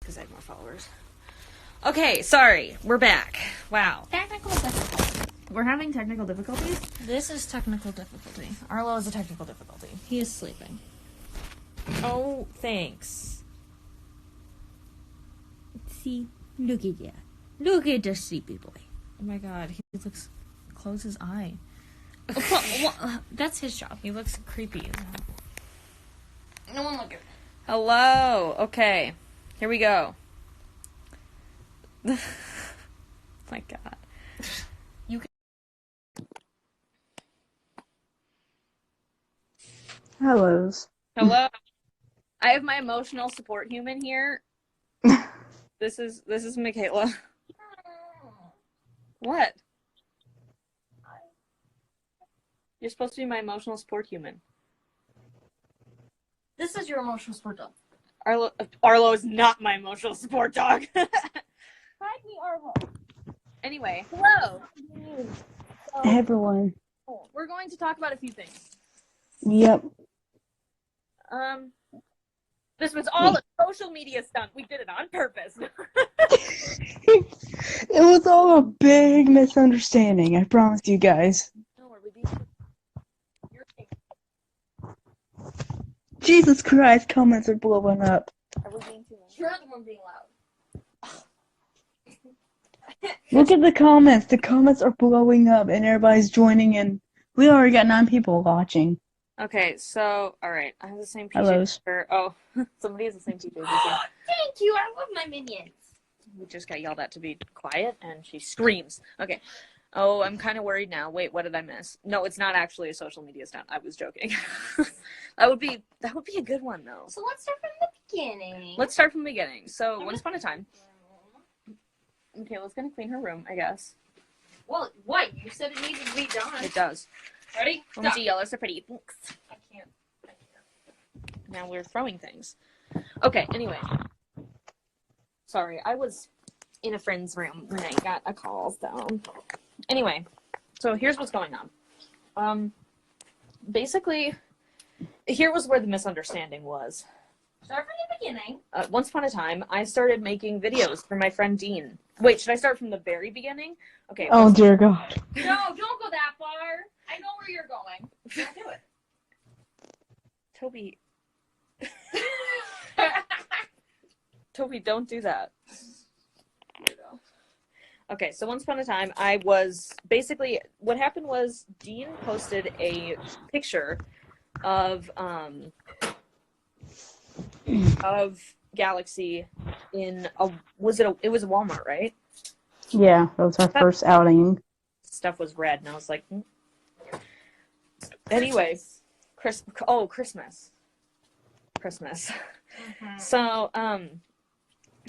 because I have more followers. Okay, sorry. We're back. Wow. Technical difficulties. We're having technical difficulties? This is technical difficulty. Arlo is a technical difficulty. He is sleeping. Oh, thanks. See, look at that. Look at the sleepy boy. Oh my god, he looks... Close his eye. That's his job. He looks creepy. No one look at him. Hello. Okay. Here we go. My god. You can... Hellos. Hello. I have my emotional support human here. This is Michaela. What? You're supposed to be my emotional support human. This is your emotional support dog. Arlo is not my emotional support dog. Hi, me, Arlo. Anyway, Hello. Hey, everyone. we're going to talk about a few things. Yep. This was all a social media stunt. We did it on purpose. It was all a big misunderstanding, I promise you guys. No, are we being... You're... Jesus Christ, comments are blowing up. Are we being too loud? You're the one being loud. Look at the comments. The comments are blowing up and everybody's joining in. We already got 9 people watching. Okay, so, alright. I have the same PJ. Hellos. Oh, somebody has the same PJ. Thank you, I love my minions. We just got yelled at to be quiet, and she screams. Okay. Oh, I'm kind of worried now. Wait, what did I miss? No, it's not actually a social media stunt. I was joking. That would be a good one, though. So let's start from the beginning. Let's start from the beginning. So, once upon a time. Okay, let's gonna clean her room, I guess. Well, what? You said it needed to be done. It does. Ready? Let me see, yellows are pretty. Thanks. I can't. Now we're throwing things. Okay, anyway. Sorry, I was in a friend's room when I got a call, so. Anyway, so here's what's going on. Basically, here was where the misunderstanding was. Start from the beginning. Once upon a time, I started making videos for my friend Dean. Wait, should I start from the very beginning? Okay. Oh, dear God. No, don't go that far. I know where you're going. Don't do it. Toby. Toby, don't do that. Okay, so once upon a time, I was basically, what happened was Dean posted a picture of Galaxy in it was a Walmart, right? Yeah, that was our first outing. Stuff was red, and I was like, Anyway, Christmas. Mm-hmm. So,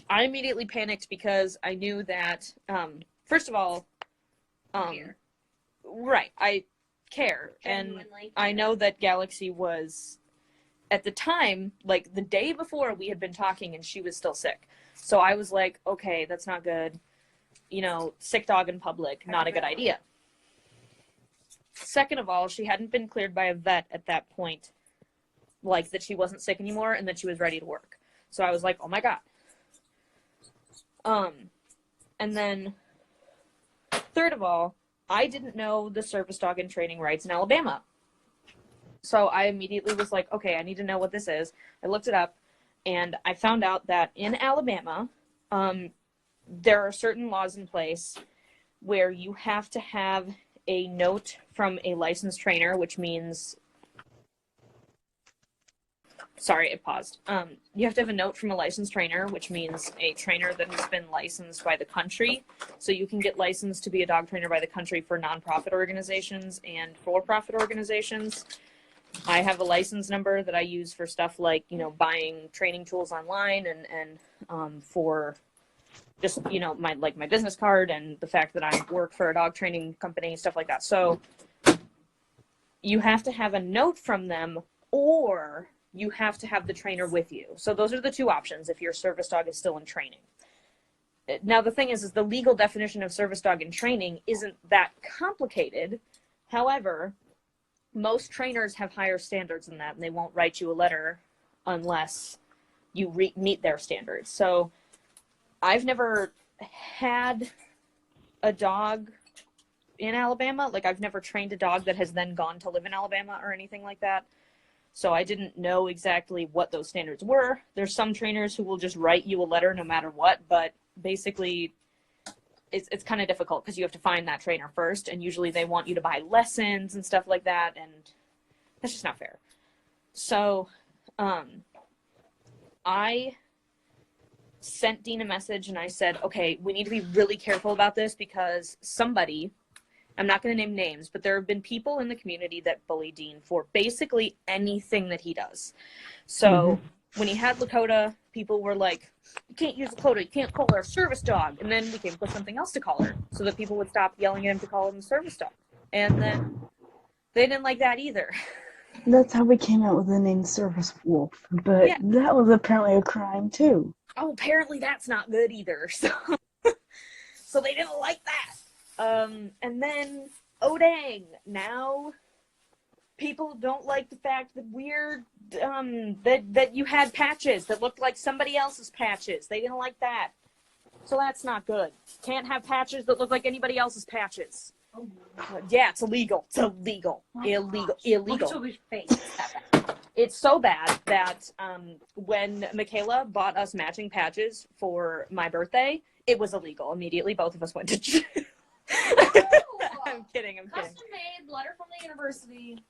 I immediately panicked because I knew that, first of all, right, I care, and I know that Galaxy was, at the time, like, the day before we had been talking and she was still sick. So I was like, okay, that's not good. You know, sick dog in public, not a good idea. Second of all, she hadn't been cleared by a vet at that point, like, that she wasn't sick anymore and that she was ready to work. So I was like, oh my God. And then, third of all, I didn't know the service dog and training rights in Alabama. So I immediately was like, okay, I need to know what this is. I looked it up, and I found out that in Alabama, there are certain laws in place where you have to have a note from a licensed trainer, which means... Sorry, it paused. You have to have a note from a licensed trainer, which means a trainer that has been licensed by the country. So you can get licensed to be a dog trainer by the country for nonprofit organizations and for-profit organizations. I have a license number that I use for stuff like, you know, buying training tools online and for just, you know, my business card and the fact that I work for a dog training company, stuff like that. So you have to have a note from them, or you have to have the trainer with you. So those are the two options if your service dog is still in training. Now, the thing is the legal definition of service dog in training isn't that complicated. However, most trainers have higher standards than that, and they won't write you a letter unless you meet their standards. So I've never had a dog in Alabama. Like, I've never trained a dog that has then gone to live in Alabama or anything like that. So I didn't know exactly what those standards were. There's some trainers who will just write you a letter no matter what, but basically it's kind of difficult because you have to find that trainer first, and usually they want you to buy lessons and stuff like that, and that's just not fair. So I sent Dean a message and I said, okay, we need to be really careful about this because somebody, I'm not going to name names, but there have been people in the community that bully Dean for basically anything that he does. So when he had Lakota, people were like, you can't use Lakota, you can't call her a service dog. And then we came up with something else to call her so that people would stop yelling at him to call him a service dog. And then they didn't like that either. That's how we came out with the name Service Wolf. But Yeah. that was apparently a crime, too. Oh, apparently that's not good either. So they didn't like that. And then, oh dang, now people don't like the fact that that you had patches that looked like somebody else's patches. They didn't like that. So that's not good. Can't have patches that look like anybody else's patches. Yeah, it's illegal. It's illegal. Illegal. Look at face. It's so bad that when Michaela bought us matching patches for my birthday, it was illegal. Immediately, both of us went to jail. I'm kidding. Custom made letter from the university.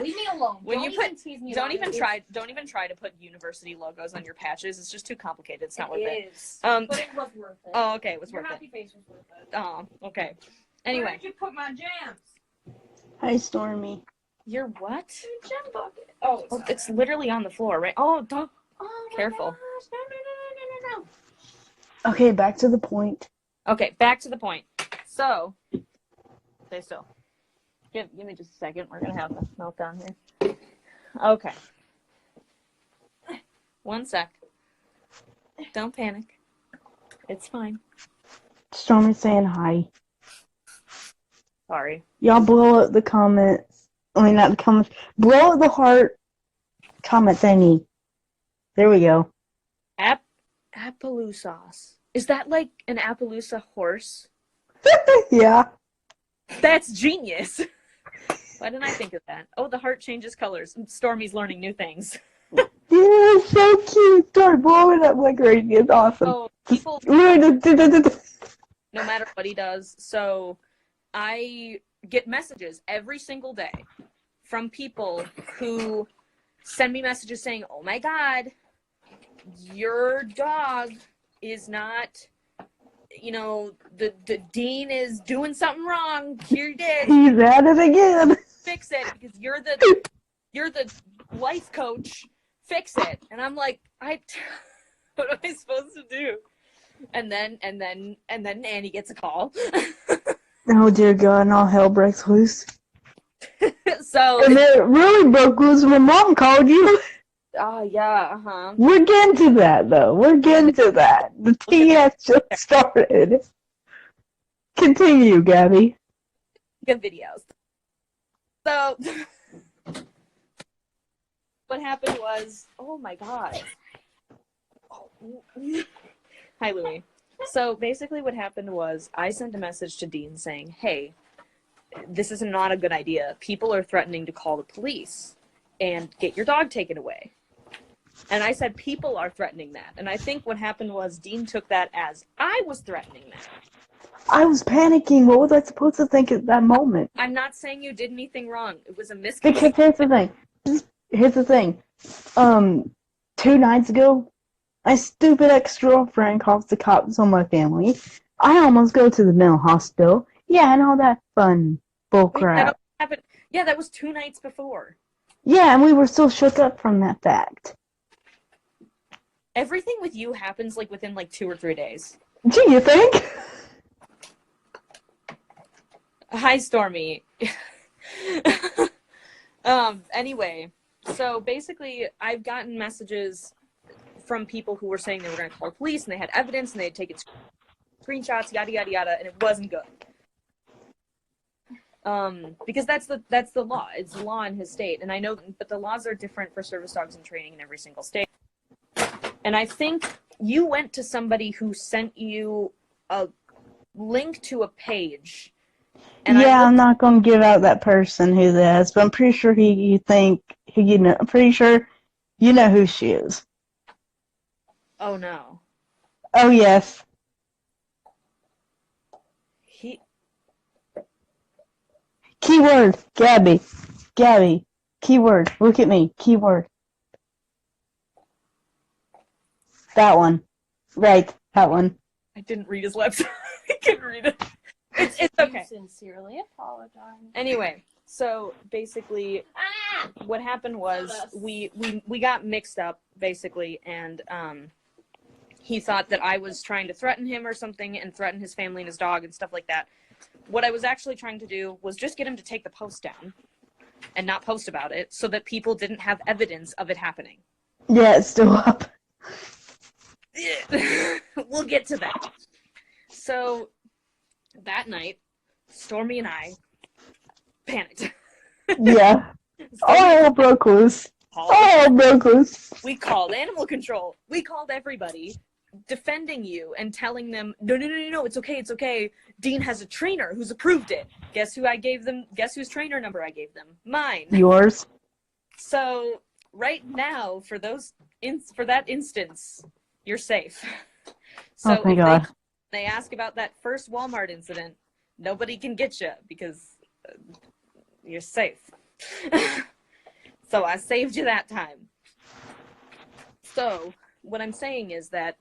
Leave me alone. When don't you even tease me. Don't even try to put university logos on your patches. It's just too complicated. It's not worth it. It is. But it was worth it. Oh, okay, it was Your worth it. happy face was worth it. Oh, okay. Where Anyway, did you put my jams? Hi, Stormy. you're what? Your gem bucket. Oh, Oh, it's literally on the floor, right? Oh, don't. Oh my Careful. gosh. No. Okay, back to the point. Okay, back to the point. So, stay still. Give me just a second. We're gonna have a meltdown here. Okay. 1 sec. Don't panic. It's fine. Stormy saying hi. Sorry. Y'all blow up the comments. I mean, not the comments. Blow up the heart comment thingy. There we go. Appaloosa. Is that like an Appaloosa horse? Yeah. That's genius. Why didn't I think of that? Oh, the heart changes colors. Stormy's learning new things. Yeah, it's so cute. Start blowing up like crazy. It's awesome. Oh, people, No, no matter what he does. So I get messages every single day from people who send me messages saying, oh my God, your dog is not, the Dean is doing something wrong. Here it is. He's at it again. Fix it because you're the life coach. Fix it. And I'm like, what am I supposed to do? And then Annie gets a call. Oh dear God, and all hell breaks loose. So And it really broke loose when Mom called you. yeah, uh-huh. We're getting to that, though. We're getting to that. The tea has just started. Continue, Gabby. Good videos. So what happened was, oh my God. Hi, Louie. So basically what happened was I sent a message to Dean saying, hey, this is not a good idea. People are threatening to call the police and get your dog taken away. And I said, people are threatening that. And I think what happened was Dean took that as I was threatening that. I was panicking. What was I supposed to think at that moment? I'm not saying you did anything wrong. It was a Because miscommunication. here's the thing. 2 nights ago, my stupid ex-girlfriend calls the cops on my family. I almost go to the mental hospital. Yeah, and all that fun bullcrap. Yeah, that was 2 nights before. Yeah, and we were still shook up from that fact. Everything with you happens like within like 2 or 3 days. Do you think? Hi, Stormy. Anyway, so basically I've gotten messages from people who were saying they were going to call the police and they had evidence and they had taken screenshots, yada, yada, yada, and it wasn't good. Because that's the law. It's the law in his state. And I know, but the laws are different for service dogs and training in every single state. And I think you went to somebody who sent you a link to a page. And Yeah, I'm not gonna give out that person who that is, but I'm pretty sure I'm pretty sure you know who she is. Oh no. Oh yes. Keyword, Gabby. Gabby. Keyword. Look at me. Keyword. That one. Right. That one. I didn't read his lips. I couldn't read it. It's okay. Sincerely apologize. Anyway, so basically, what happened was we got mixed up basically, and he thought that I was trying to threaten him or something, and threaten his family and his dog and stuff like that. What I was actually trying to do was just get him to take the post down and not post about it, so that people didn't have evidence of it happening. Yeah, it's still up. We'll get to that. So that night, Stormy and I panicked. Yeah. All broke loose. All broke loose. We called animal control. We called everybody, defending you and telling them, no, it's okay. Dean has a trainer who's approved it. Guess who I gave them? Guess whose trainer number I gave them? Mine. Yours. So right now, for that instance, you're safe. So oh my God. They ask about that first Walmart incident, nobody can get you because you're safe. So I saved you that time. So what I'm saying is that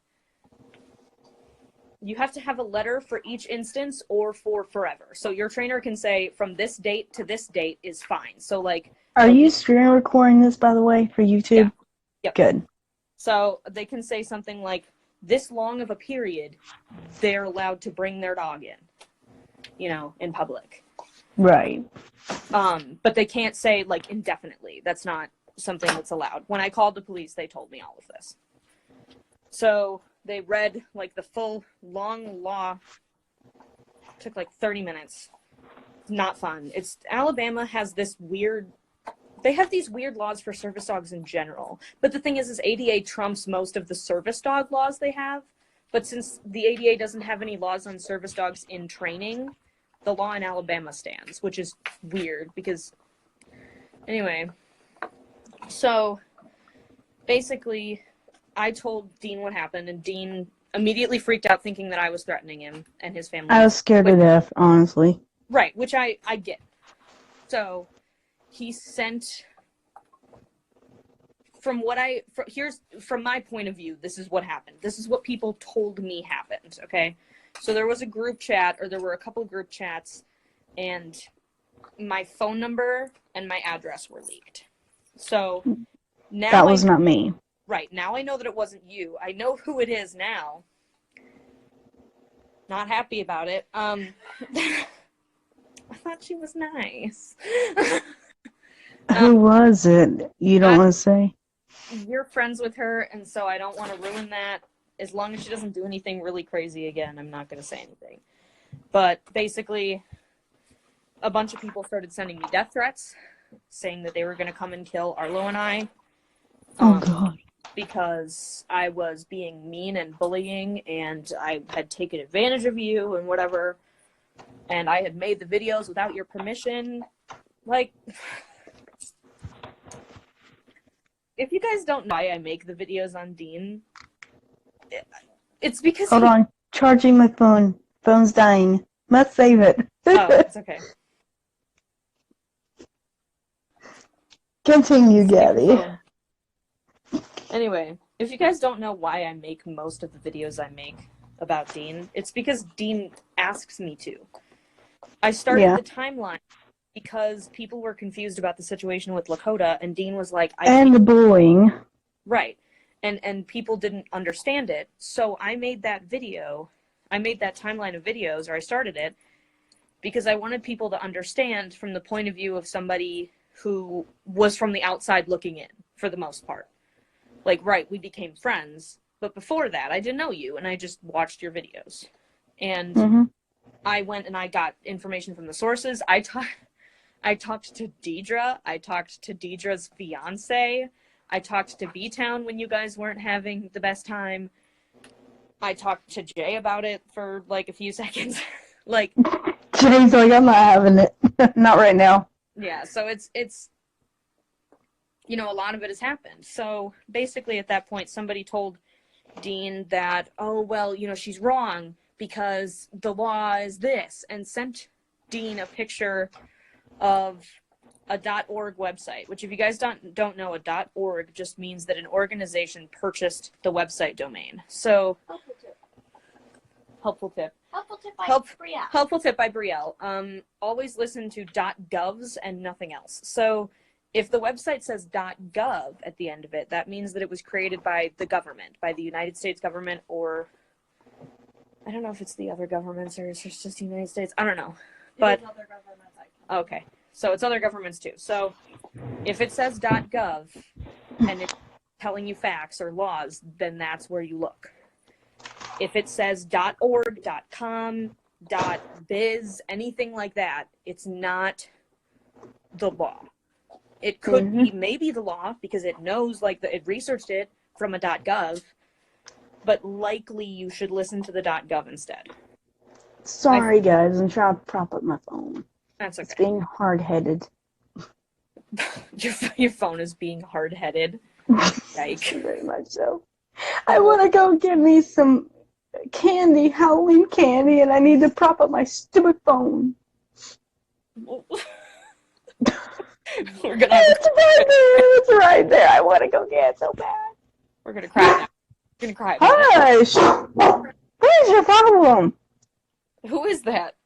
you have to have a letter for each instance or for forever. So your trainer can say from this date to this date is fine. So like... Are you screen recording this, by the way, for YouTube? Yeah. Yep. Good. So they can say something like, this long of a period, they're allowed to bring their dog in public. Right. But they can't say, like, indefinitely. That's not something that's allowed. When I called the police, they told me all of this. So they read, like, the full long law. It took, like, 30 minutes. Not fun. Alabama has this weird... They have these weird laws for service dogs in general. But the thing is ADA trumps most of the service dog laws they have. But since the ADA doesn't have any laws on service dogs in training, the law in Alabama stands, which is weird because... Anyway. So, basically, I told Dean what happened, and Dean immediately freaked out thinking that I was threatening him and his family. I was scared to death, honestly. Right, which I get. So... He sent, from my point of view, this is what happened. This is what people told me happened, okay? So there was a group chat, or there were a couple of group chats, and my phone number and my address were leaked. So now that was not me. Right, now I know that it wasn't you. I know who it is now. Not happy about it. I thought she was nice. Who was it? You don't want to say? You're friends with her, and so I don't want to ruin that. As long as she doesn't do anything really crazy again, I'm not going to say anything. But basically, a bunch of people started sending me death threats, saying that they were going to come and kill Arlo and I. Oh, God. Because I was being mean and bullying, and I had taken advantage of you and whatever, and I had made the videos without your permission. Like... If you guys don't know why I make the videos on Dean, it's because Hold on. Charging my phone. Phone's dying. Must save it. Oh, it's okay. Continue, Gabby. Anyway, if you guys don't know why I make most of the videos I make about Dean, it's because Dean asks me to. I started the timeline because people were confused about the situation with Lakota, and Dean was like... And the bullying. Right. And people didn't understand it, so I made that video. I made that timeline of videos, or I started it, because I wanted people to understand from the point of view of somebody who was from the outside looking in, for the most part. Like, right, we became friends, but before that, I didn't know you, and I just watched your videos. And I went and I got information from the sources. I talked to Deidre. I talked to Deidre's fiance. I talked to B-Town when you guys weren't having the best time. I talked to Jay about it for like a few seconds. Like, Jay's like, I'm not having it. Not right now. yeah, so it's you know, a lot of it has happened. So basically at that point somebody told Dean that, oh, well, you know, she's wrong because the law is this, and sent Dean a picture of a .org website, which if you guys don't know, a .org just means that an organization purchased the website domain. So helpful tip. Helpful tip by Brielle. Helpful tip by Brielle. Always listen to .govs and nothing else. So if the website says .gov at the end of it, that means that it was created by the government, by the United States government, or I don't know if it's the other governments or it's just the United States. I don't know. But other governments. okay. So it's other governments too. So if it says .gov and it's telling you facts or laws, then that's where you look. If it says .org, .com, .biz, anything like that, it's not the law. It could be maybe the law because it knows, like, it researched it from a .gov, but likely you should listen to the .gov instead. Sorry, guys. I'm trying to prop up my phone. That's okay. It's being hard-headed. Your phone is being hard-headed. Yike. Very much so. I want to go get me some candy, Halloween candy, and I need to prop up my stupid phone. We're gonna have It's right there. It's right there. I want to go get it so bad. We're gonna cry now. We're gonna cry. Hush! What is your problem? Who is that?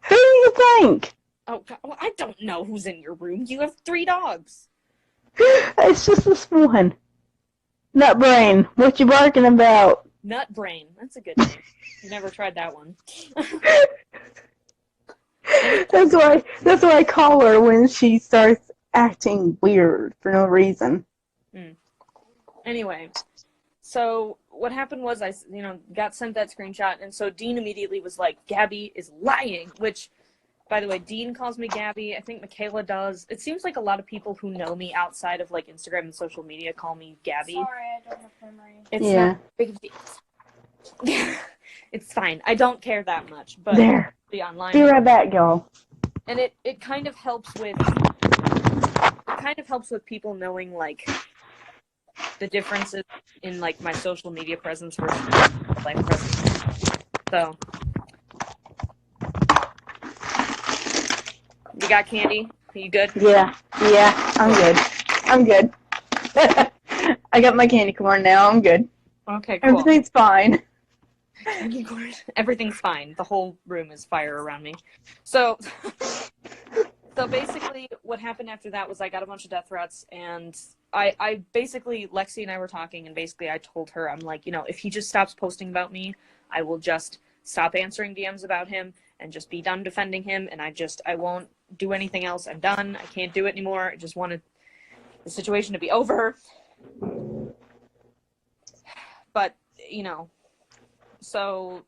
Who do you think? Oh, God. Well, I don't know who's in your room. You have 3 dogs. It's just this one. Nutbrain, what you barking about? Nut Brain. That's a good name. Never tried that one. That's why I call her when she starts acting weird for no reason. Anyway, so what happened was I, got sent that screenshot, and so Dean immediately was like, Gabby is lying, which, by the way, Dean calls me Gabby. I think Michaela does. It seems like a lot of people who know me outside of, like, Instagram and social media call me Gabby. Sorry, I don't have memory. It's not big of a deal. It's fine. I don't care that much, but There. the online. Be right back, y'all. And it kind of helps with people knowing, like, the differences in, like, my social media presence versus my life presence. So, you got candy? Are you good? Yeah, I'm good. I got my candy corn now. I'm good. Okay, cool. Everything's fine. Everything's fine. The whole room is fire around me. So basically what happened after that was I got a bunch of death threats, and I basically, Lexi and I were talking, and basically I told her, I'm like, if he just stops posting about me, I will just stop answering DMs about him and just be done defending him, and I won't do anything else. I'm done. I can't do it anymore. I just wanted the situation to be over. But, so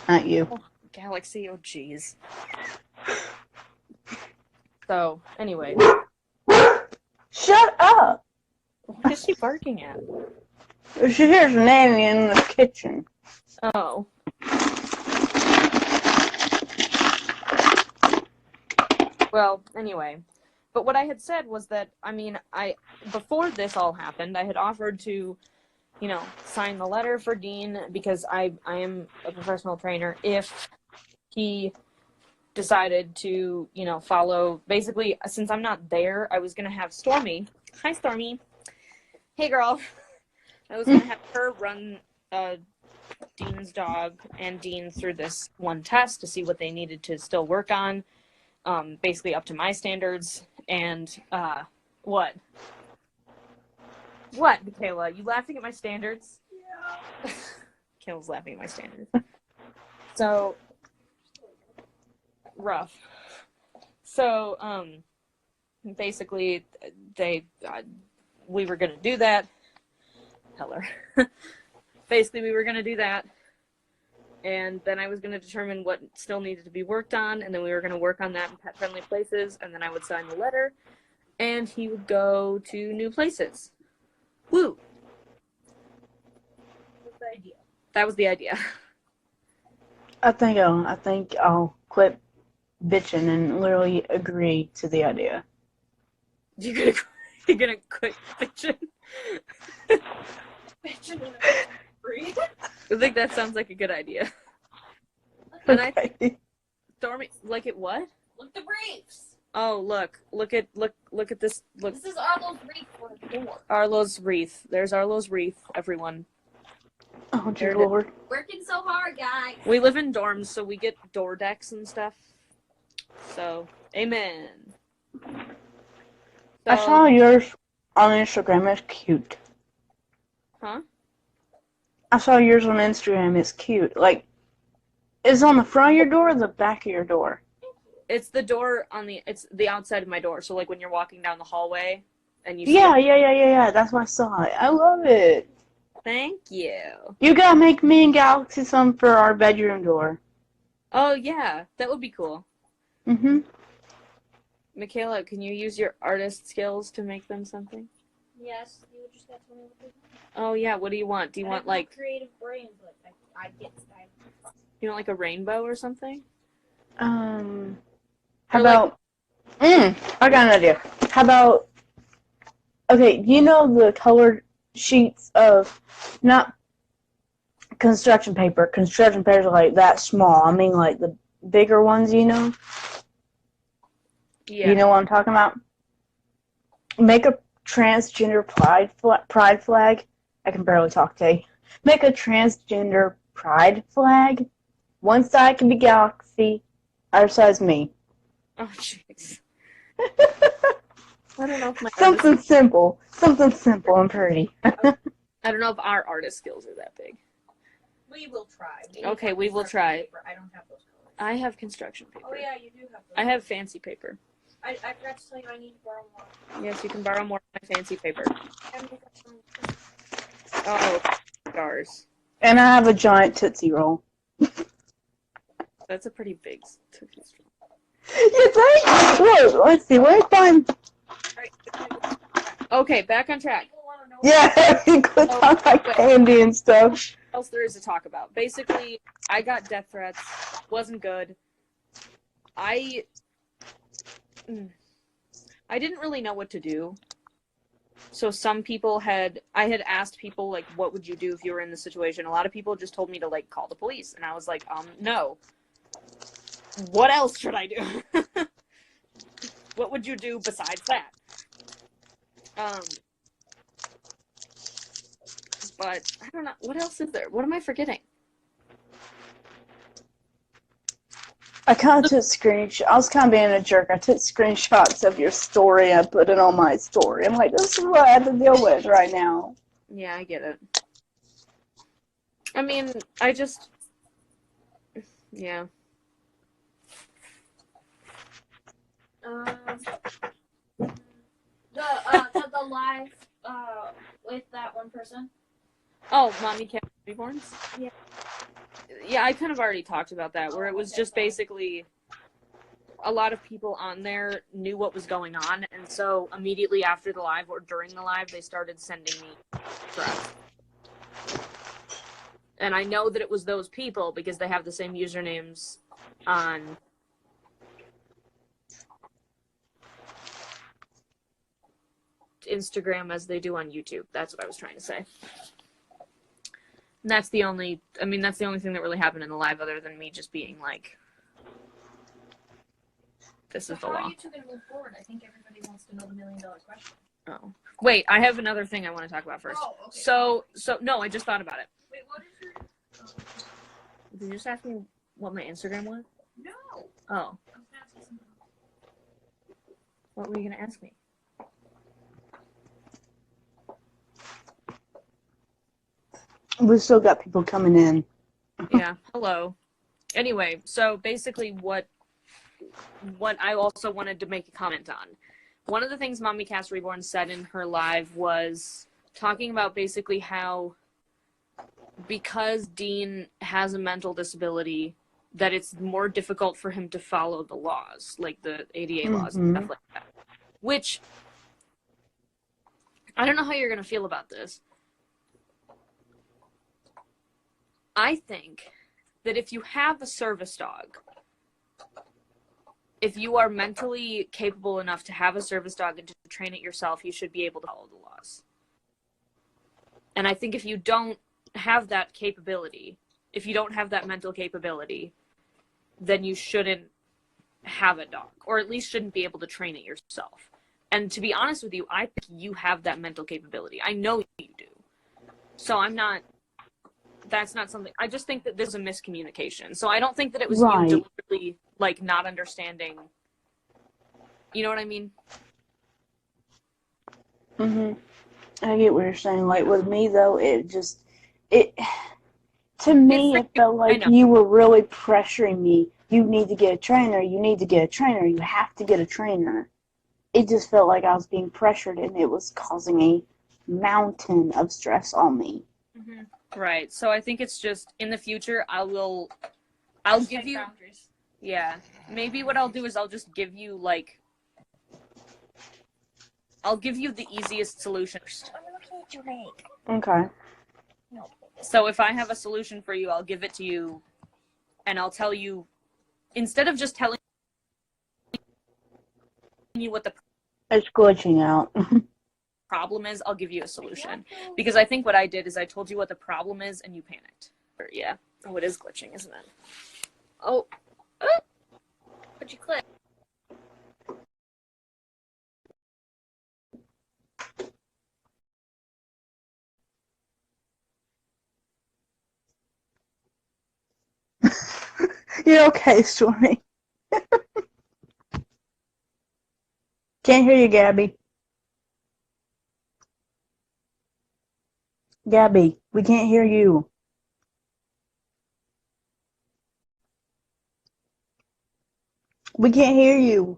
Not you. Galaxy, oh jeez. So, anyway. Shut up! What is she barking at? She hears Nanny in the kitchen. Oh. Well, anyway. But what I had said was that, before this all happened, I had offered to, sign the letter for Dean because I am a professional trainer if he decided to, follow. Basically, since I'm not there, I was going to have Stormy. Hi, Stormy. Hey, girl. I was going to have her run Dean's dog and Dean through this one test to see what they needed to still work on, basically up to my standards. And, what? What, Michaela? You laughing at my standards? Yeah. Michaela's laughing at my standards. So, rough. So, basically, we were going to do that. Tell her. Basically, we were going to do that. And then I was going to determine what still needed to be worked on, and then we were going to work on that in pet-friendly places, and then I would sign the letter, and he would go to new places. Woo! That was the idea. I think I'll quit bitching and literally agree to the idea. You're gonna quit bitching. Bitchin' in a breed. I think that sounds like a good idea. And Okay. Stormy, like it what? Look the briefs. Oh, look at this. Look, This is Arlo's wreath for the door. Arlo's wreath. There's Arlo's wreath. Everyone. Oh, There dear it is. Lord. Working so hard, guys. We live in dorms, so we get door decks and stuff. So, amen. I So- saw yours on Instagram. It's cute. Huh? I saw yours on Instagram. It's cute. Like, is it on the front of your door or the back of your door? It's the door it's the outside of my door. So like when you're walking down the hallway and you see Yeah. That's what I saw. I love it. Thank you. You gotta make me and Galaxy some for our bedroom door. Oh yeah, that would be cool. Mm-hmm. Michaela, can you use your artist skills to make them something? Yes, you just got to me. Oh yeah, what do you want? Do you want like creative brains? Like I get style. you want like a rainbow or something? How Or, like- about, I got an idea. How about, okay, you know the colored sheets of, not construction paper. Construction papers are like that small. I mean like the bigger ones, you know? Yeah. You know what I'm talking about? Make a transgender pride flag. I can barely talk today. Make a transgender pride flag. One side can be Galaxy, other side's me. Oh jeez. I don't know if my Something simple and pretty. I don't know if our artist skills are that big. We will try. Okay, we will try. Paper. I don't have those colors. I have construction paper. Oh yeah, you do have those. I have fancy paper. I forgot to tell you I need to borrow more. Yes, you can borrow more of my fancy paper. I got some. Oh, stars. And I have a giant Tootsie Roll. That's a pretty big Tootsie Roll. You think? Wait, let's see. Let me find. Okay, back on track. People want to know. Yeah, we could talk like candy and stuff. What else there is to talk about? Basically, I got death threats. Wasn't good. I didn't really know what to do. So I had asked people, like, what would you do if you were in this situation? A lot of people just told me to, like, call the police. And I was like, no. What else should I do? What would you do besides that? But I don't know. What else is there? What am I forgetting? I kind of took screenshots. I was kind of being a jerk. I took screenshots of your story and put it on my story. I'm like, this is what I have to deal with right now. Yeah, I get it. I mean, yeah. The live with that one person. Oh, Mommy Cat Reborns? Yeah. Yeah, I kind of already talked about that, where it was just basically a lot of people on there knew what was going on, and so immediately after the live or during the live, they started sending me threats. And I know that it was those people because they have the same usernames on Instagram as they do on YouTube. That's what I was trying to say. And that's the only thing that really happened in the live other than me just being like, this is the How law. are you two going to move forward? I think everybody wants to know the $1 million question. Oh. Wait, I have another thing I want to talk about first. Oh, okay. So no, I just thought about it. Wait, what is your... Did you just ask me what my Instagram was? No. Oh. I was gonna ask you something. What were you going to ask me? We've still got people coming in. Yeah. Hello. Anyway, so basically what I also wanted to make a comment on. One of the things Mommy Cast Reborn said in her live was talking about basically how because Dean has a mental disability, that it's more difficult for him to follow the laws, like the ADA laws and stuff like that. Which, I don't know how you're going to feel about this. I think that if you have a service dog, if you are mentally capable enough to have a service dog and to train it yourself, you should be able to follow the laws. And I think if you don't have that capability, if you don't have that mental capability, then you shouldn't have a dog, or at least shouldn't be able to train it yourself. And to be honest with you, I think you have that mental capability. I know you do. So that's not something, I just think that there's a miscommunication. So I don't think that it was you deliberately, like, not understanding. You know what I mean? Mm-hmm. I get what you're saying. Like, with me, though, to me, it felt like you were really pressuring me. You need to get a trainer. You need to get a trainer. You have to get a trainer. It just felt like I was being pressured, and it was causing a mountain of stress on me. Mm-hmm. Right. So I think it's just, in the future, I'll give you boundaries. Yeah. Maybe what I'll do is I'll just give you, like, I'll give you the easiest solution first. I'm looking at your leg. Okay. No. So if I have a solution for you, I'll give it to you, and I'll tell you, instead of just telling you what the It's glitching out. problem is, I'll give you a solution. Because I think what I did is I told you what the problem is, and you panicked. Or, yeah. Oh, it is glitching, isn't it? Oh. What'd you click? You're okay, Stormy. Can't hear you, Gabby. Gabby, we can't hear you. We can't hear you.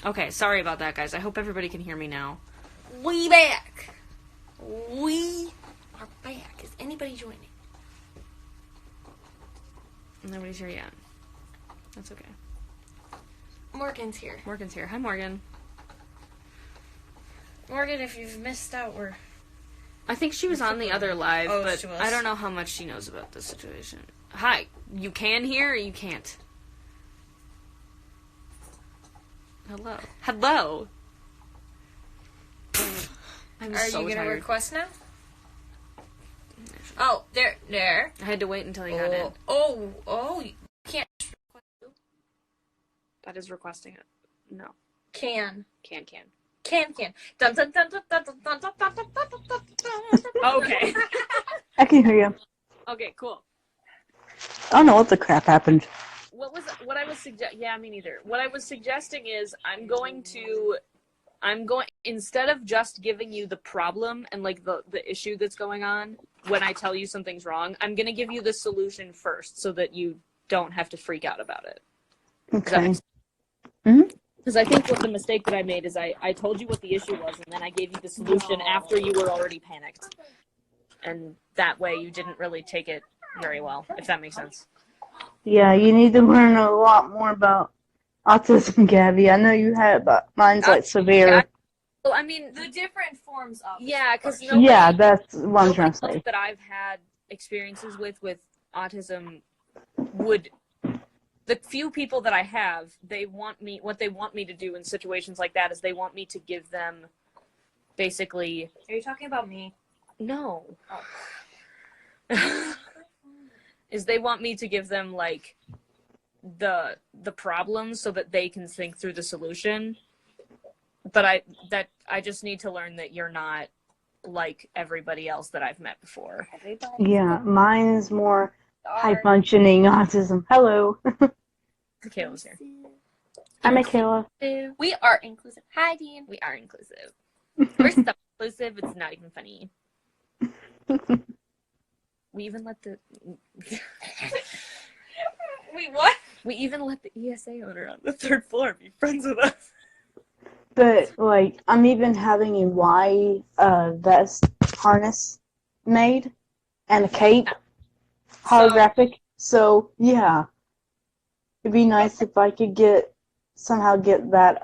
Okay, sorry about that, guys. I hope everybody can hear me now. We back. We are back. Is anybody joining? Nobody's here yet. That's okay. Morgan's here. Morgan's here. Hi, Morgan. Morgan, if you've missed out, I think she was on the other live, Oh, but she was. I don't know how much she knows about this situation. Hi. You can hear or you can't? Hello. Hello. I'm Are so you gonna tired. request now? Oh, there. I had to wait until you got in. Oh, you can't. That is requesting it. No. Can. Can. Dun, dun, dun, dun, dun, dun, dun, dun, dun, dun, dun, dun, dun. Okay. I can hear you. Okay, cool. I don't know what the crap happened. What I was yeah, me neither. What I was suggesting is I'm going instead of just giving you the problem and like the issue that's going on when I tell you something's wrong, I'm going to give you the solution first so that you don't have to freak out about it. Okay. Because I think what the mistake that I made is I told you what the issue was, and then I gave you the solution after you were already panicked. And that way you didn't really take it very well, if that makes sense. Yeah, you need to learn a lot more about autism, Gabby. I know you had, but mine's like severe. Well, I mean, The different forms of. yeah, because Yeah, that's what I'm trying to say. that I've had experiences with autism would, the few people that I have, what they want me to do in situations like that is they want me to give them basically. Are you talking about me? No. Is they want me to give them like the problems so that they can think through the solution. But I just need to learn that you're not like everybody else that I've met before. Yeah, mine is more high-functioning autism. Hello. Kayla's here. Hi, Michaela. We are inclusive. Hi, Dean. We are inclusive. We're so inclusive, it's not even funny. We even let the... Wait, what? We even let the ESA owner on the third floor be friends with us. But, like, I'm even having a Y vest harness made and a cape holographic. So, yeah. It'd be nice if I could somehow get that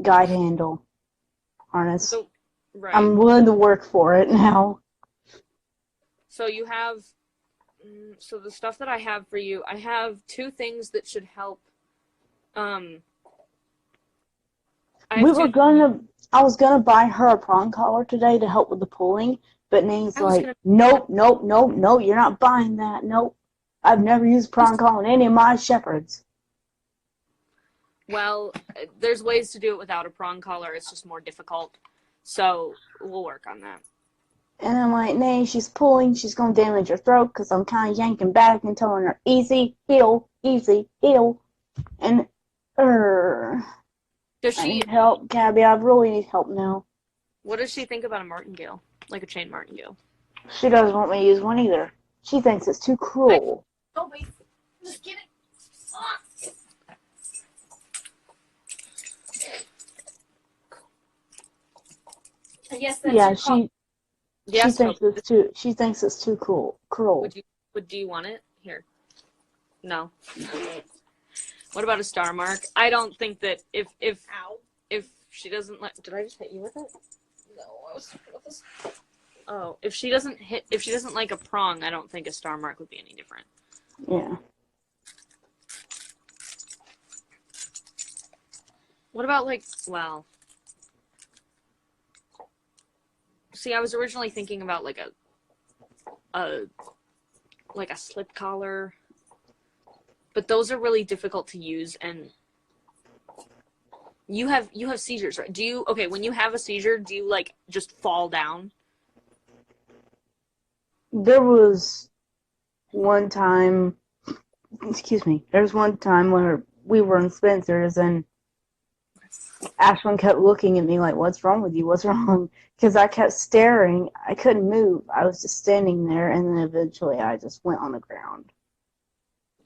guide handle harness. So, right. I'm willing to work for it now. So you have, so the stuff that I have for you, I have 2 things that should help. I was gonna buy her a prong collar today to help with the pulling, but Nate's like, nope, you're not buying that, nope. I've never used prong collar in any of my shepherds. Well, there's ways to do it without a prong collar. It's just more difficult. So we'll work on that. And I'm like, Nate, she's pulling. She's going to damage her throat because I'm kind of yanking back and telling her, easy, heel, easy, heel. And, Does I she need help, Gabby. I really need help now. What does she think about a martingale? Like a chain martingale? She doesn't want me to use one either. She thinks it's too cruel. Oh, wait. Just get it. Yes, that's Yeah, she thinks Toby. it's too cruel. Do you want it? Here. No. What about a star mark? I don't think that if she doesn't like, did I just hit you with it? No, I was with this. Oh, if she doesn't like a prong, I don't think a star mark would be any different. Yeah. What about see, I was originally thinking about like a slip collar, but those are really difficult to use, and you have seizures, right? When you have a seizure, do you like just fall down? There was one time where we were in Spencer's and Ashlyn kept looking at me like, what's wrong with you? What's wrong? Because I kept staring. I couldn't move. I was just standing there, and then eventually I just went on the ground.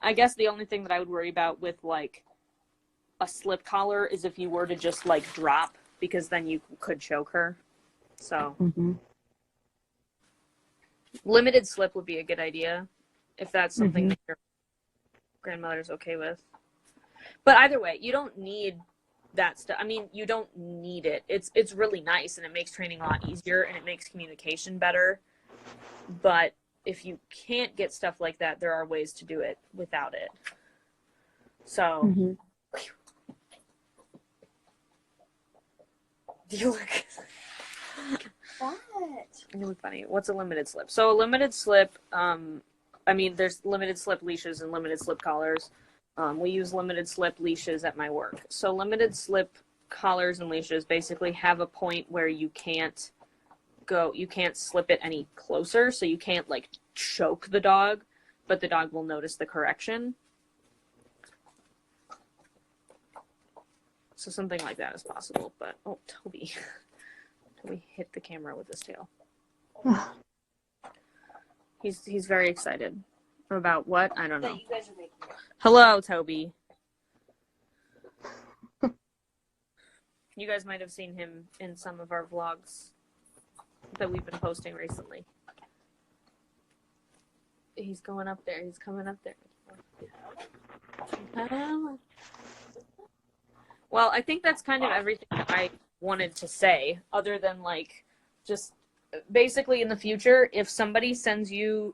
I guess the only thing that I would worry about with like a slip collar is if you were to just like drop, because then you could choke her. So limited slip would be a good idea if that's something that your grandmother's okay with. But either way, you don't need that stuff. I mean, you don't need it. It's really nice, and it makes training a lot easier, and it makes communication better. But if you can't get stuff like that, there are ways to do it without it. So you look What? you look funny. What's a limited slip? So a limited slip, there's limited slip leashes and limited slip collars. We use limited slip leashes at my work. So limited slip collars and leashes basically have a point where you can't slip it any closer, so you can't like choke the dog, but the dog will notice the correction. So something like that is possible, but Toby hit the camera with his tail. He's very excited. About what? I don't know. You guys are making it. Hello, Toby. You guys might have seen him in some of our vlogs that we've been posting recently. He's going up there. He's coming up there. Well, I think that's kind of everything that I wanted to say, other than like just basically in the future, if somebody tells you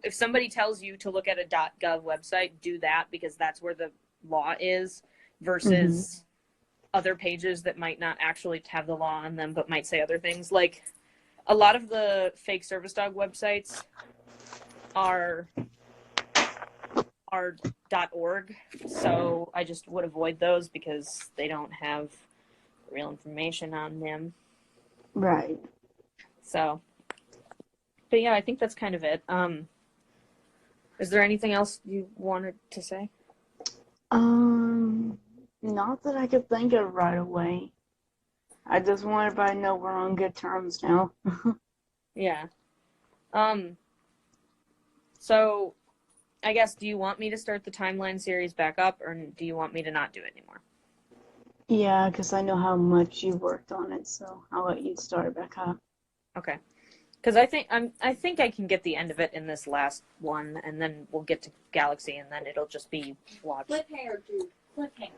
to look at a .gov website, do that, because that's where the law is, versus other pages that might not actually have the law on them but might say other things. Like a lot of the fake service dog websites are .org, so I just would avoid those because they don't have real information on them. Right. So, but yeah, I think that's kind of it. Is there anything else you wanted to say? Not that I could think of right away. I just want everybody to know we're on good terms now. Yeah. So, I guess, do you want me to start the timeline series back up, or do you want me to not do it anymore? Yeah, because I know how much you worked on it, so I'll let you start it back up. Okay. Because I think I can get the end of it in this last one, and then we'll get to Galaxy, and then it'll just be watch. Cliffhanger, dude.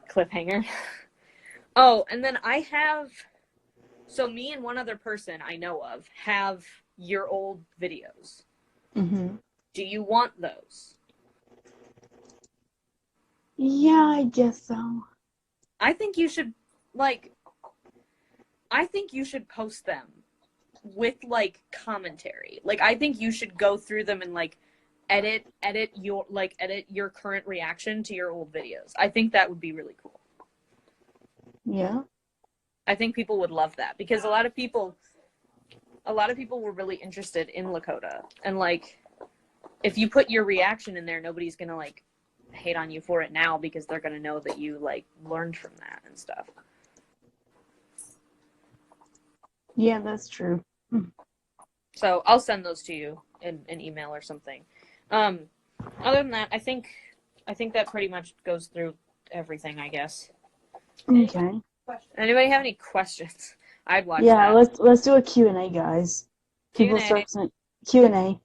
Cliffhanger. Oh, and then I have, so me and one other person I know of have your old videos. Mm-hmm. Do you want those? Yeah, I guess so. I think you should, post them with, commentary. I think you should go through them and, edit your current reaction to your old videos. I think that would be really cool. Yeah. I think people would love that because a lot of people were really interested in Lakota, and if you put your reaction in there, nobody's gonna hate on you for it now because they're gonna know that you learned from that and stuff. Yeah, that's true. So I'll send those to you in an email or something. Other than that, I think that pretty much goes through everything, I guess. Okay. Anybody have any questions? I'd watch Yeah, that. let's do a Q&A, guys. People Q&A. start sending Q&A.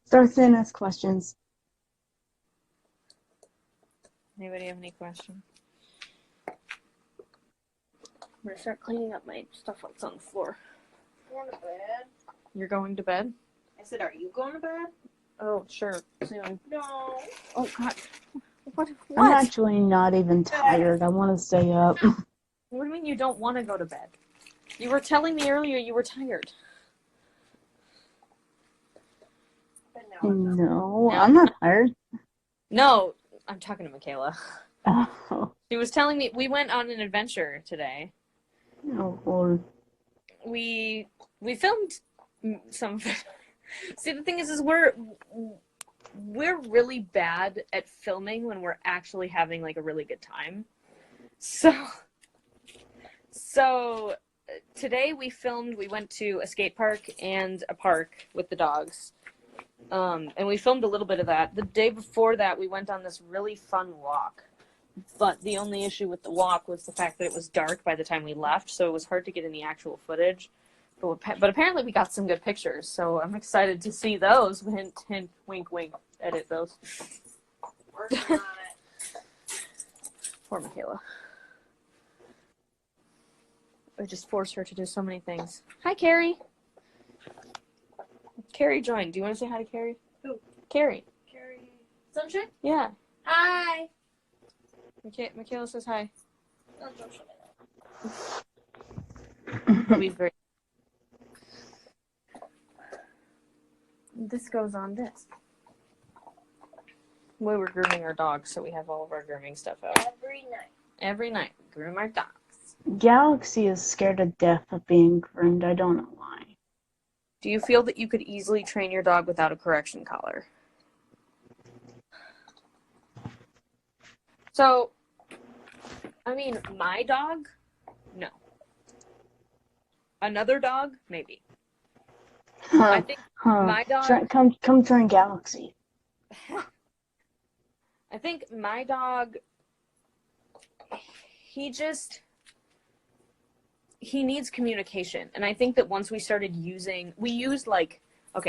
Start sending us questions. Anybody have any questions? I'm gonna start cleaning up my stuff that's on the floor. Going to bed. You're going to bed? I said, are you going to bed? Oh, sure. Soon. No. Oh, God. What? I'm actually not even tired. I want to stay up. What do you mean you don't want to go to bed? You were telling me earlier you were tired. No, I'm not tired. No, I'm talking to Michaela. Oh, She was telling me we went on an adventure today. oh Lord. We filmed some of it. See, the thing is we're really bad at filming when we're actually having a really good time. So today we went to a skate park and a park with the dogs. And we filmed a little bit of that. The day before that, we went on this really fun walk. But the only issue with the walk was the fact that it was dark by the time we left, so it was hard to get any actual footage. But apparently we got some good pictures, so I'm excited to see those. Hint, hint, wink, wink. Edit those. Working on it. Poor Michaela. I just forced her to do so many things. Hi, Carrie. Carrie joined. Do you want to say hi to Carrie? Who? Carrie. Carrie. Sunshine? Yeah. Hi. Michaela says hi. Oh, don't show me that. He'll be very... This goes on this. We were grooming our dogs, so we have all of our grooming stuff out. Every night, we groom our dogs. Galaxy is scared to death of being groomed. I don't know why. Do you feel that you could easily train your dog without a correction collar? So, I mean, my dog, no. Another dog, maybe. I think my dog... Come join Galaxy. I think my dog, he needs communication. And I think that once we started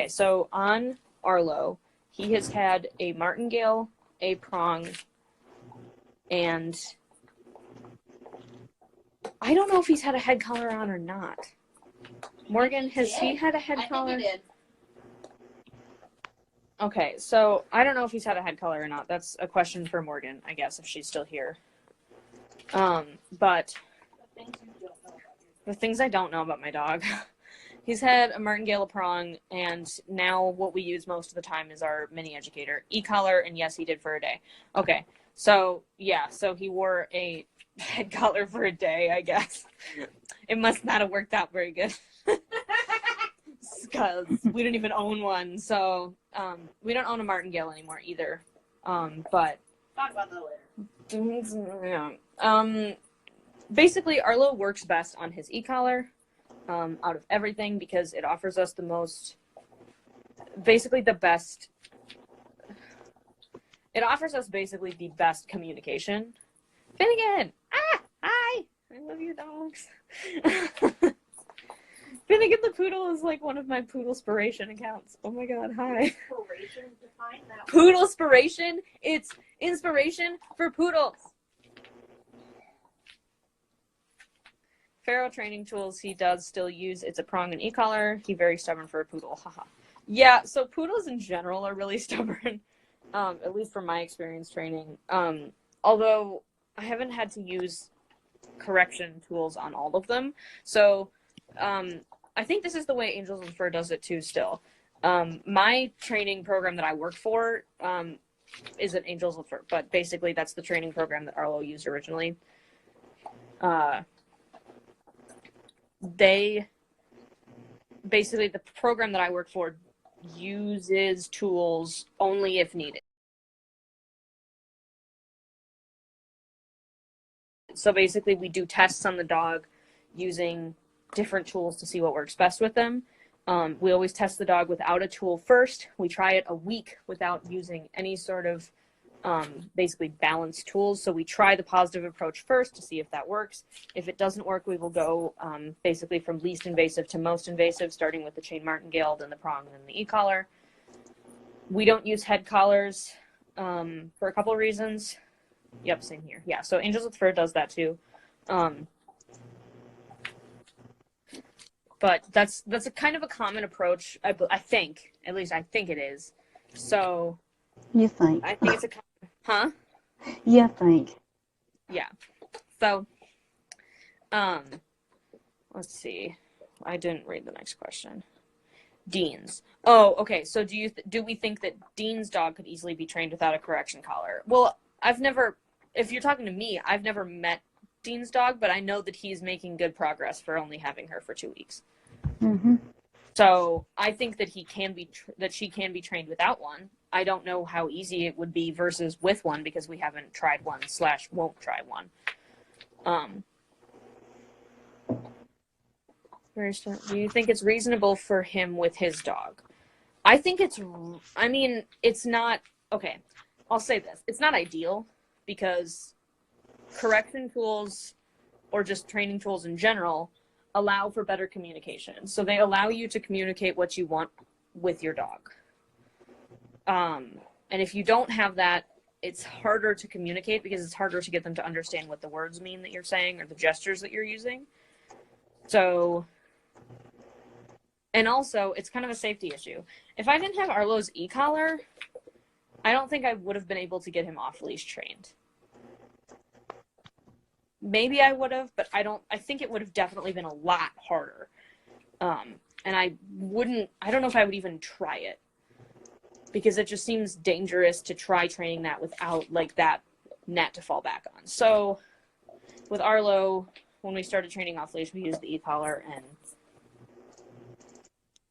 so on Arlo, he has had a martingale, a prong, and I don't know if he's had a head collar on or not. Morgan, has he had a head collar? I think he did. Okay, so I don't know if he's had a head collar or not. That's a question for Morgan, I guess, if she's still here. But the things I don't know about my dog. He's had a martingale, a prong, and now what we use most of the time is our mini educator. E-collar, and yes, he did for a day. Okay, so yeah, so he wore a head collar for a day, I guess. It must not have worked out very good. Because we don't even own one, so we don't own a martingale anymore either. But Talk about that later. yeah. Basically, Arlo works best on his e-collar out of everything because it offers us the best. It offers us basically the best communication. Finnegan! Ah! Hi! I love your dogs. Finnegan the Poodle is like one of my Poodle-spiration accounts. Oh my god, hi. Poodle-spiration? It's inspiration for poodles. Feral training tools he does still use. It's a prong and e-collar. He very stubborn for a poodle. Haha. Yeah, so poodles in general are really stubborn. At least from my experience training. Although I haven't had to use correction tools on all of them. So I think this is the way Angels with Fur does it too still. My training program that I work for isn't Angels with Fur, but basically that's the training program that Arlo used originally. They basically, the program that I work for uses tools only if needed. So basically we do tests on the dog using different tools to see what works best with them. We always test the dog without a tool first. We try it a week without using any sort of basically balanced tools. So we try the positive approach first to see if that works. If it doesn't work, we will go basically from least invasive to most invasive, starting with the chain martingale, then the prong, then the e-collar. We don't use head collars for a couple of reasons. Yep, same here. Yeah, so Angels with Fur does that too. But that's a kind of a common approach, I think. At least I think it is. So You think? I think it's a huh? You think? Yeah. So let's see. I didn't read the next question. Dean's. Oh, okay. So do we think that Dean's dog could easily be trained without a correction collar? Well, if you're talking to me, I've never met Dean's dog, but I know that he's making good progress for only having her for 2 weeks. Mm-hmm. So I think that she can be trained without one. I don't know how easy it would be versus with one because we haven't tried one / won't try one. Do you think it's reasonable for him with his dog? I think it's not, okay, I'll say this. It's not ideal because correction tools or just training tools in general allow for better communication. So they allow you to communicate what you want with your dog. And if you don't have that, it's harder to communicate because it's harder to get them to understand what the words mean that you're saying or the gestures that you're using. So, and also, it's kind of a safety issue. If I didn't have Arlo's e-collar, I don't think I would have been able to get him off-leash trained. Maybe I would have, but I think it would have definitely been a lot harder. And I don't know if I would even try it because it just seems dangerous to try training that without like that net to fall back on. So with Arlo, when we started training off-leash, we used the e-collar and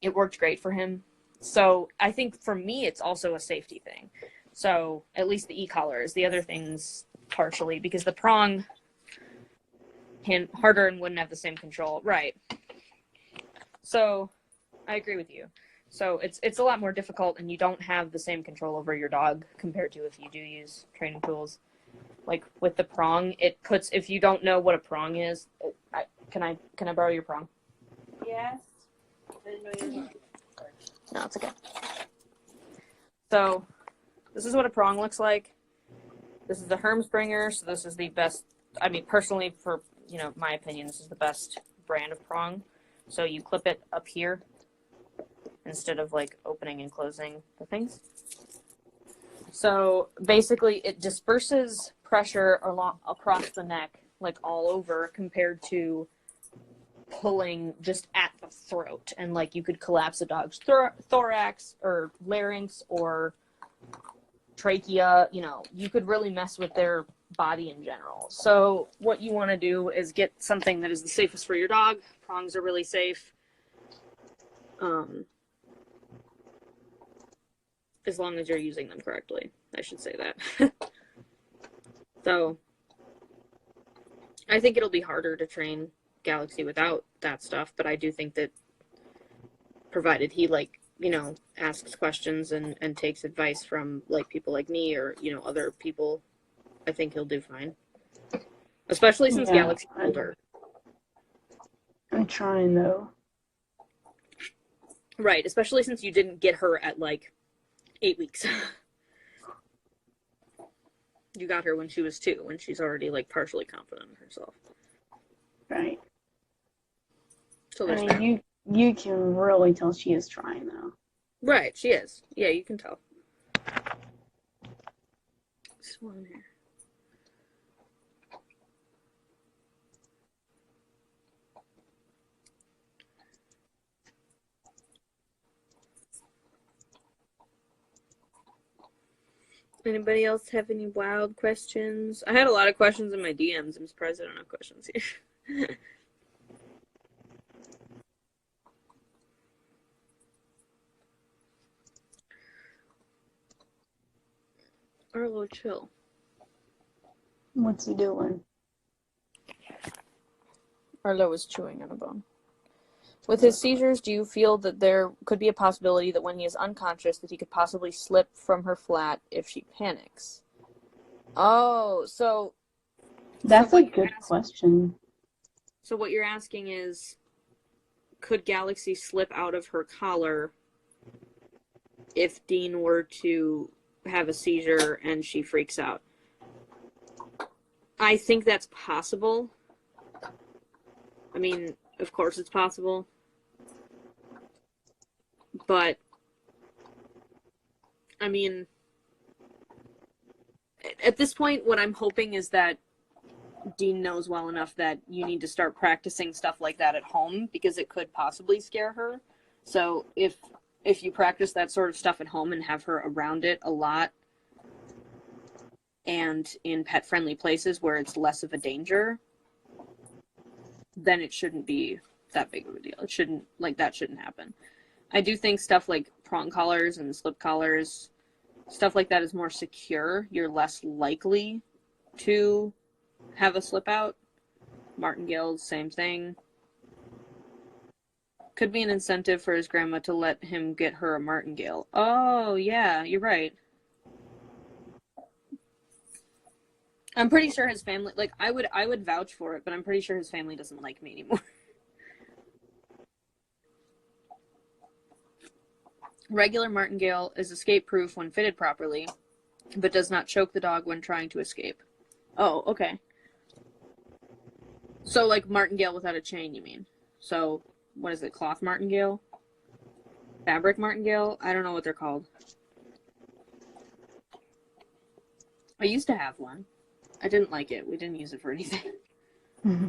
it worked great for him. So I think for me, it's also a safety thing. So at least the e-collar is. The other things partially because the prong harder and wouldn't have the same control. Right. So I agree with you. So it's a lot more difficult and you don't have the same control over your dog compared to if you do use training tools. Like with the prong, if you don't know what a prong is, can I borrow your prong? Yes. No, it's okay. So this is what a prong looks like. This is the Hermspringer, so this is the best, personally for, my opinion, this is the best brand of prong. So you clip it up here instead of like opening and closing the things. So basically it disperses pressure across the neck, like all over, compared to pulling just at the throat. And like you could collapse a dog's thorax or larynx or trachea, you could really mess with their body in general. So what you want to do is get something that is the safest for your dog. Prongs are really safe. As long as you're using them correctly, I should say that. So I think it'll be harder to train Galaxy without that stuff, but I do think that provided he asks questions and takes advice from people like me or, other people, I think he'll do fine. Especially since Galaxy's older. I'm trying though. Right, especially since you didn't get her at, like, 8 weeks. You got her when she was 2, when she's already, like, partially confident in herself. Right. So I there's mean, that. you can really tell she is trying, though. Right, she is. Yeah, you can tell. Swan hair. Anybody else have any wild questions? I had a lot of questions in my DMs. I'm surprised I don't have questions here. Arlo, chill. What's he doing? Arlo is chewing on a bone. With his seizures, do you feel that there could be a possibility that when he is unconscious that he could possibly slip from her flat if she panics? Oh, so... That's a good question. So what you're asking is, could Galaxy slip out of her collar if Dean were to have a seizure and she freaks out? I think that's possible. I mean, of course it's possible. But, I mean, at this point, what I'm hoping is that Dean knows well enough that you need to start practicing stuff like that at home, because it could possibly scare her. So if you practice that sort of stuff at home and have her around it a lot, and in pet-friendly places where it's less of a danger, then it shouldn't be that big of a deal. It shouldn't, like, that shouldn't happen. I do think stuff like prong collars and slip collars, stuff like that is more secure. You're less likely to have a slip out. Martingale, same thing. Could be an incentive for his grandma to let him get her a martingale. Oh, yeah, you're right. I'm pretty sure his family, like, I would vouch for it, but I'm pretty sure his family doesn't like me anymore. Regular martingale is escape-proof when fitted properly, but does not choke the dog when trying to escape. Oh, okay. So, like, martingale without a chain, you mean? So, what is it, cloth martingale? Fabric martingale? I don't know what they're called. I used to have one. I didn't like it. We didn't use it for anything. Mm-hmm.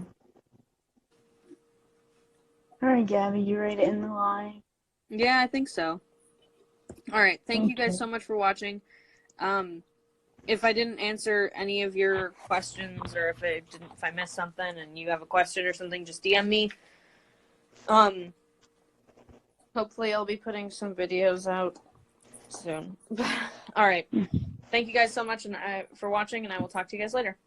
Alright, Gabby, you ready to end the live? Yeah, I think so. Alright, thank you guys Okay. so much for watching. If I didn't answer any of your questions, or if I missed something and you have a question or something, just DM me. Hopefully I'll be putting some videos out soon. Alright. Thank you guys so much for watching, and I will talk to you guys later.